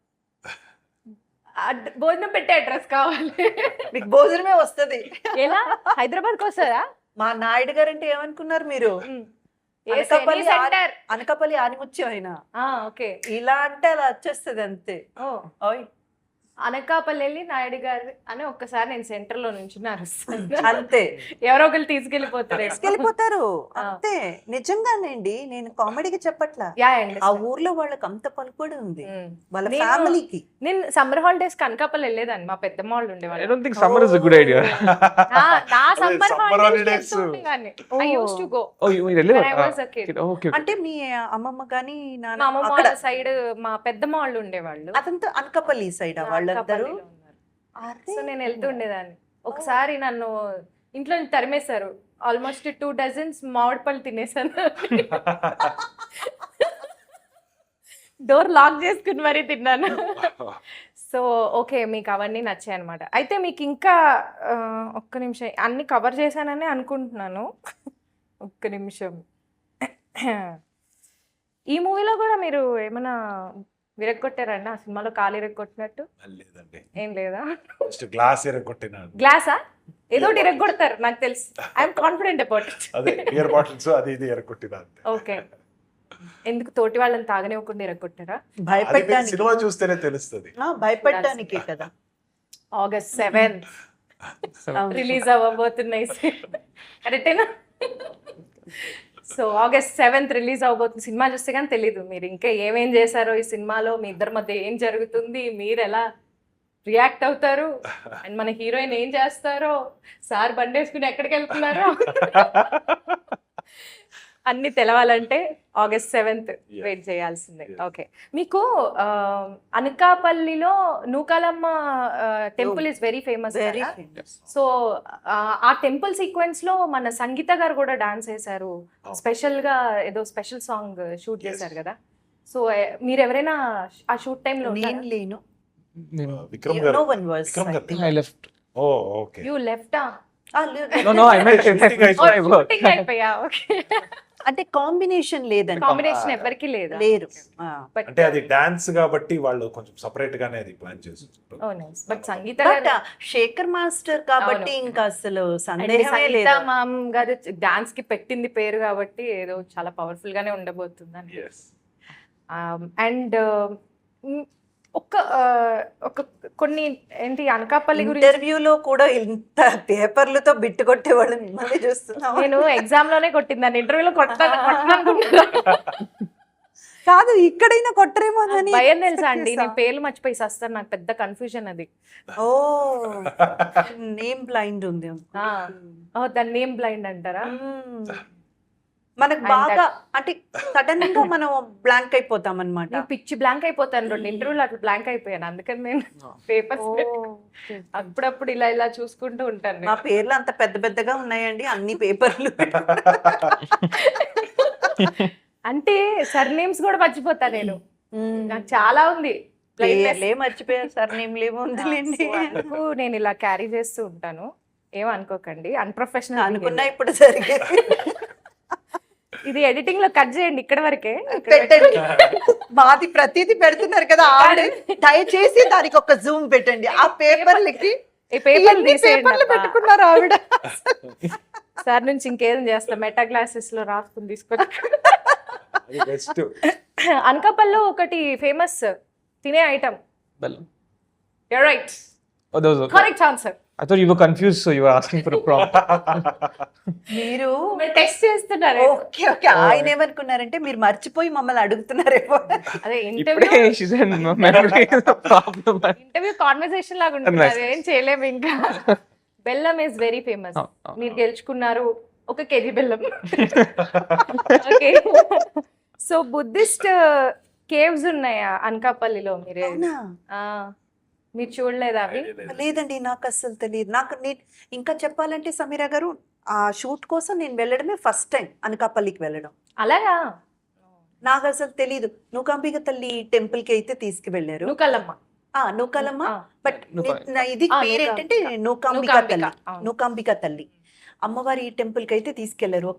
భోజనం పెట్టే అడ్రస్ కావాలి. మీకు భోజనమే వస్తది. ఎలా? హైదరాబాద్కి వస్తారా? మా నాయుడు గారు అంటే ఏమనుకున్నారు మీరు? ఏ అనకాపల్లి సెంటర్? అనకాపల్లి ఆనిముత్యం అయినా ఓకే. ఇలా అంటే అలా వచ్చేస్తుంది అంతే. ఓ, ఓయ్ అనకాపల్లి వెళ్ళి నాయుడు గారు అని ఒక్కసారి నేను సెంటర్ లో నుంచి అంతే. ఎవరో ఒకరు తీసుకెళ్లిపోతారు. తీసుకెళ్ళిపోతారు అంతే. నిజంగానండి, నేను కామెడీకి చెప్పట్లా. యా అండి. ఆ ఊర్లో వాళ్ళకి అంత పలుకుబడి ఉంది, వాళ్ళ ఫ్యామిలీకి. నేను సమ్మర్ హాలిడేస్ కి అనకాపల్లి వెళ్ళేదాన్ని, మా పెద్దమ్మ వాళ్ళు I ఉండేవాళ్ళు. don't think summer is a good idea. నా summer summer holidays holidays. I use to go Oh, you really? when I was a kid. Okay. అంటే మీ అమ్మమ్మ గాని మా నాన్న అమ్మమ్మ అక్కడ వాళ్ళ సైడ్ మా పెద్దమ్మ వాళ్ళు ఉండేవాళ్ళు. అదంతా అనకాపల్లి సైడ్ వాళ్ళందరూ. అనకాపల్లిలో ఉన్నారు. సో నేను వెళ్తుండేదాన్ని. ఒకసారి నన్ను ఇంట్లో నుంచి తరిమేశారు. ఆల్మోస్ట్ 2 డజన్స్ మామిడి పళ్ళు తినేసాను. డోర్ లాక్ చేసుకుని మరీ తిన్నాను. సో ఓకే, మీకు అవన్నీ నచ్చాయి అనమాట. అయితే మీకు ఇంకా ఒక్క నిమిషం, అన్ని కవర్ చేశానని అనుకుంటున్నాను. ఒక్క నిమిషం. ఈ మూవీలో కూడా మీరు ఏమైనా విరగొట్టారండి? ఆ సినిమాలో కాలు ఇరగొట్టినట్టు లేదండి, ఏం లేదా? జస్ట్ గ్లాస్ ఎరగొట్టిన, గ్లాసా? ఏదో ఒకటి ఇరగొడతారు నాకు తెలుసు. I'm confident about it. అదే బియర్ బాటిల్స్ అది ఇది ఎరగొట్టిన. ఓకే. ఎందుకు తోటి వాళ్ళని తాగనివ్వకుండా ఇరగొట్టారా? భయపెట్టడానికి. సినిమా చూస్తేనే తెలుస్తుంది. భయపెట్టడానికే కదా. August 7th రిలీజ్ అవ్వబోతున్నాయి. కరెక్టేనా? సో August 7th రిలీజ్ అవబోతుంది. సినిమా చూస్తే కానీ తెలీదు మీరు ఇంకా ఏమేం చేశారో ఈ సినిమాలో, మీ ఇద్దరి మధ్య ఏం జరుగుతుంది, మీరు ఎలా రియాక్ట్ అవుతారు, అండ్ మన హీరోయిన్ ఏం చేస్తారో, సార్ బండేసుకుని ఎక్కడికి వెళ్తున్నారో అన్ని తెలవాలంటే August 7th వెయిట్ చేయాల్సిందే. ఓకే. మీకు అనకాపల్లిలో Nookalamma temple is very famous. So ఆ టెంపుల్ సీక్వెన్స్ లో మన సంగీత గారు కూడా డాన్స్ చేశారు. స్పెషల్ గా ఏదో స్పెషల్ సాంగ్ షూట్ చేశారు కదా. సో మీరు ఎవరైనా ఆ షూట్ టైమ్ లో? నేను లేను. విక్రమ్ No గారు. one was, విక్రమ్ I గారు. think. I left. Oh okay. You left? No, I meant shooting అయిపోయా. ఓకే. అంటే కాంబినేషన్ లేదండి. కాంబినేషన్ ఎవరికి లేదా? లేరు. బట్ అంటే అది డాన్స్ కాబట్టి వాళ్ళు కొంచెం సెపరేట్ గానే అది ప్లాన్ చేస్తుంటారు. ఓ నైస్. బట్ సంగీత బట్ గారు, శేఖర్ మాస్టర్ కాబట్టి అవును. ఇంకా అసలు అండ్ సందేహమే సంగీత లేదు. మామ్ గారు డాన్స్ కి పెట్టింది పేరు కాబట్టి ఏదో చాలా పవర్ఫుల్ గానే ఉండబోతుంది అని. Yes. అండ్ ఒక కొన్ని ఏంటి అనకాపల్లి గురించి ఇంటర్వ్యూలో కూడా ఇంత పేపర్లతో బిట్టు కొట్టేవాళ్ళు మిమ్మల్ని చూస్తున్నాం. నేను ఎగ్జామ్ లోనే కొట్టిందాన్ని, ఇంటర్వ్యూలో కొట్టాలనుకుంటున్నాను. కాదు, ఇక్కడైనా కొట్టరేమో అని భయం తెలుసా అండి, నేను పేర్లు మర్చిపోయి వస్తాను, నాకు పెద్ద కన్ఫ్యూజన్ అది. ఓ నేమ్ బ్లైండ్ ఉంది. దాని నేమ్ బ్లైండ్ అంటారా? మనకు బాగా అంటే సడన్ గా మనం బ్లాంక్ అయిపోతాం అన్నమాట. నేను పిచ్చి బ్లాంక్ అయిపోతాను. 2 ఇంటర్వ్యూలు అట్లా బ్లాంక్ అయిపోయాను. అందుకని నేను పేపర్స్ అప్పుడప్పుడు ఇలా ఇలా చూసుకుంటూ ఉంటాను. నా పేర్లు అంత పెద్ద పెద్దగా ఉన్నాయండి, అన్ని పేపర్లు. అంటే సర్ నేమ్స్ కూడా మర్చిపోతా నేను. నాకు చాలా ఉంది. పేర్లే మర్చిపోయారు, సర్నేమ్ లేమో ఉందిలేండి. So, అందుకు నేను ఇలా క్యారీ చేస్తూ ఉంటాను, ఏమనుకోకండి, అన్ప్రొఫెషనల్ అనుకున్నా ఇప్పుడు జరిగేది. ఇది ఎడిటింగ్ లో కట్ చేయండి ఇక్కడ వరకే. పెట్టండి, మాది ప్రతిదీ పెడుతున్నారు కదా ఆవిడ, దయచేసి దానికి ఒక జూమ్ పెట్టండి. ఆ పేపర్లకి ఈ పేపర్ పేపర్లు పెట్టుకున్నారు ఆవిడ. సార్ నుంచి ఇంకేం చేస్తా, మెటా క్లాసెస్ లో రాసుకుని తీసుకొని. బెస్ట్. అనకాపల్లో ఒకటి ఫేమస్ తినే item. Bellam. You're right. Oh, that was okay. Correct answer. I thought you were confused, so you were asking for a prompt. మీరు టెస్ట్ చేస్తున్నారు. ఓకే ఓకే, ఆయన ఏమనుకున్నారంటే మీరు మర్చిపోయి మమ్మల్ని అడుగుతున్నారేమో. అదే ఇప్పుడే she said memory is a problem. Interview conversation లాగా ఉంటుంది, Nice. అదేం చేయలేము ఇంకా. బెల్లం ఇస్ వెరీ ఫేమస్. మీరు గెలుచుకున్నారు 1 kg బెల్లం. ఓకే, సో బుద్ధిస్ట్ కేవ్స్ ఉన్నాయా అనకాపల్లిలో? మీరే అవునా? మీరు చూడలేదా అవి? లేదండి, నాకు అస్సలు తెలియదు. నేను ఇంకా చెప్పాలంటే సమీరా గారు, ఆ షూట్ కోసం నేను వెళ్ళడమే ఫస్ట్ టైం అనకాపల్లికి వెళ్ళడం. అలాగా? నాకు అసలు తెలియదు. నూకాంబిక తల్లి టెంపుల్ కి అయితే తీసుకువెళ్ళారు. నూకల్లమ్మ. నూకాలమ్మ, బట్ Nuka- ఇది ఆ, పేరు నూకా- ఏంటంటే నూకాంబిక నూకాంబిక, తల్లి. అవును. నూకాంబిక తల్లి అమ్మవారి టెంపుల్ కి అయితే తీసుకెళ్లారు.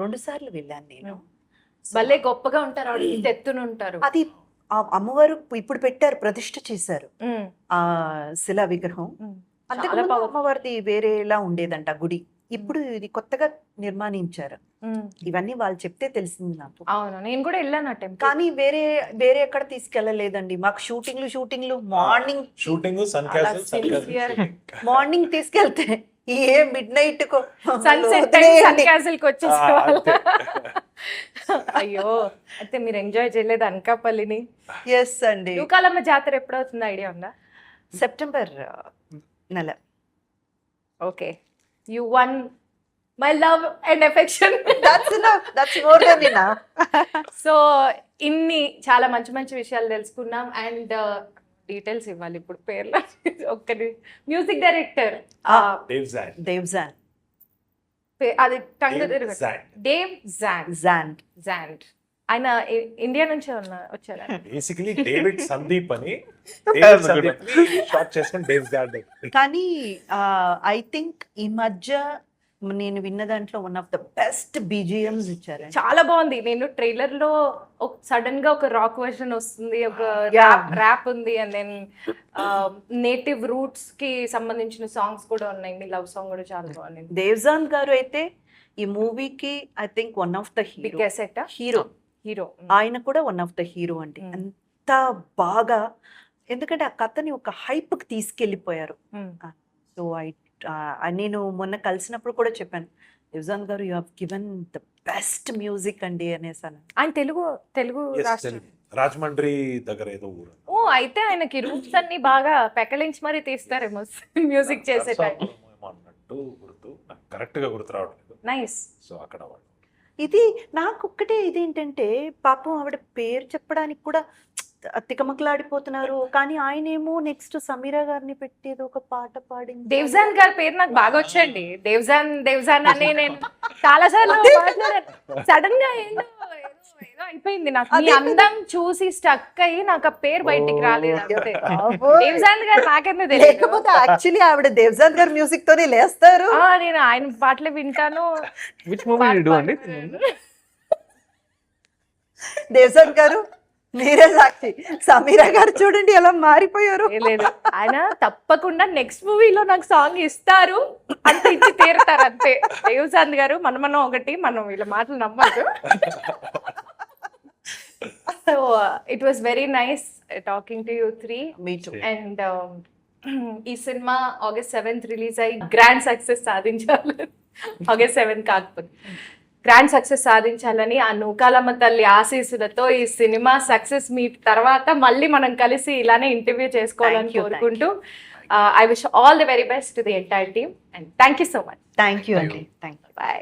2 సార్లు వెళ్ళాను నేను. భలే గొప్పగా ఉంటారు ఆవిడ, ఇంత ఎత్తున ఉంటారు. అది ఆ అమ్మవారు ఇప్పుడు పెట్టారు, ప్రతిష్ఠ చేశారు ఆ శిలా విగ్రహం. అంతకుముందు అమ్మవారిది వేరేలా ఉండేదంట గుడి, ఇప్పుడు ఇది కొత్తగా నిర్మాణించారు. ఇవన్నీ వాళ్ళు చెప్తే తెలిసింది నాకు. అవును, నేను కూడా వెళ్ళాను ఆ టెంపుల్. కానీ వేరే ఎక్కడ తీసుకెళ్ళలేదండి. మాకు షూటింగ్లు మార్నింగ్ షూటింగ్ సన్ అలా క్యాసిల్ sincere. మార్నింగ్ తీసుకెళ్తే ఏ midnight sunset sun castle కి వచ్చేసేవాళ్ళ. అయ్యో, అయితే మీరు ఎంజాయ్ చేయలేదు అనకాపల్లిని. ఎస్ అండి. నూకాలమ్మ జాతర ఎప్పుడవుతుంది ఐడియా ఉందా? సెప్టెంబర్ నెల. Okay, you one my love and affection. that's more than enough. So ఇన్ని చాలా మంచి మంచి విషయాలు తెలుసుకున్నాం. అండ్ డీటెయిల్స్ ఇవ్వాలి ఇప్పుడు, పేర్లు ఒక్కటి. Music director Devzan. అది టంగ్ డేవ్ జాండ్. జాండ్. ఆయన ఇండియా నుంచి వచ్చారా? బేసికలీ డేవిడ్ సందీప్ అని That's a good షార్ట్ చేసుకుని డేవ్ జాడ్. కానీ ఐ థింక్ ఈ మధ్య నేను విన్న దాంట్లో one of the best BGMs ఇచ్చారు. చాలా బాగుంది. నేను ట్రైలర్ లో సడన్ గా ఒక రాక్ వర్షన్ వస్తుంది, ఒక Yeah. ర్యాప్ ఉంది, అండ్ దెన్ నేటివ్ రూట్స్ కి సంబంధించిన సాంగ్స్ కూడా ఉన్నాయి. మీ లవ్ సాంగ్ కూడా చాలా బాగుంది. దేవ్జాన్ గారు అయితే ఈ మూవీకి I think one of the big asset hero. ఆయన కూడా వన్ ఆఫ్ ద హీరో అండి. అంత బాగా, ఎందుకంటే ఆ కథని ఒక హైప్ కి తీసుకెళ్లిపోయారు. సో నేను మొన్న కలిసినప్పుడు కూడా చెప్పాను, దేవ్జాన్ గారు you have given the best music అండి అనేసాను. ఆయన తెలుగు రాష్ట్రం. రాజమండ్రి దగ్గర ఏదో ఊరు. ఓ, అయితే ఆయనకి రూట్స్ అన్ని బాగా పెకలించి మరీ తీస్తారేమో మ్యూజిక్ చేసే టైం. అన్నట్టు గుర్తు, నాకు కరెక్ట్ గా గుర్తు రావట్లేదు. నైస్. సో అక్కడ వాళ్ళు ఇది నాకు ఒక్కటే ఇదేంటంటే, పాపం ఆవిడ పేరు చెప్పడానికి కూడా తికమకలాడిపోతున్నారు. కానీ ఆయనేమో నెక్స్ట్ సమీరా గారిని పెట్టేది ఒక పాట పాడింది. దేవ్జాన్ గారి పేరు నాకు బాగా వచ్చండి. దేవ్జాన్ అని నేను చాలా సార్లు మాట్లాడాను. సడన్ గా ఏదో అయిపోయింది నాకు. మీ అందం చూసి స్టక్ అయ్యి నాకు ఆ పేరు బయటికి రాలేదు అంతే. దేవ్జాన్ గారు నాకన్నా తెలియదు. లేకపోతే యాక్చువల్లీ ఆవిడ దేవ్జాన్ గారి మ్యూజిక్ తోనే లేస్తారు. నేను ఆయన పాటలు వింటాను. Which movie did you do, Andy? Devjan గారు మీరే సాక్షి. సమీరా గారు చూడండి ఎలా మారిపోయారు. లేదు, ఆయన తప్పకుండా నెక్స్ట్ మూవీలో నాకు సాంగ్ ఇస్తారు, అంత ఇచ్చి తీరుతారు అంతే. దేవ్జాన్ గారు మనం ఒకటి, మనం వీళ్ళ మాటలు నమ్మద్దు. So it was very nice talking to you three. Me too. And ఈ సినిమా August 7th రిలీజ్ అయ్యి గ్రాండ్ సక్సెస్ సాధించాలి. August 7th కాకపోతే గ్రాండ్ సక్సెస్ సాధించాలని ఆ నూకాలమ్మ తల్లి ఆశీస్సులతో ఈ సినిమా సక్సెస్ మీట్ తర్వాత మళ్ళీ మనం కలిసి ఇలానే ఇంటర్వ్యూ చేసుకోవాలని కోరుకుంటూ I wish all the very best to the entire team and thank you so much. Thank you అండి. Thank you. బాయ్.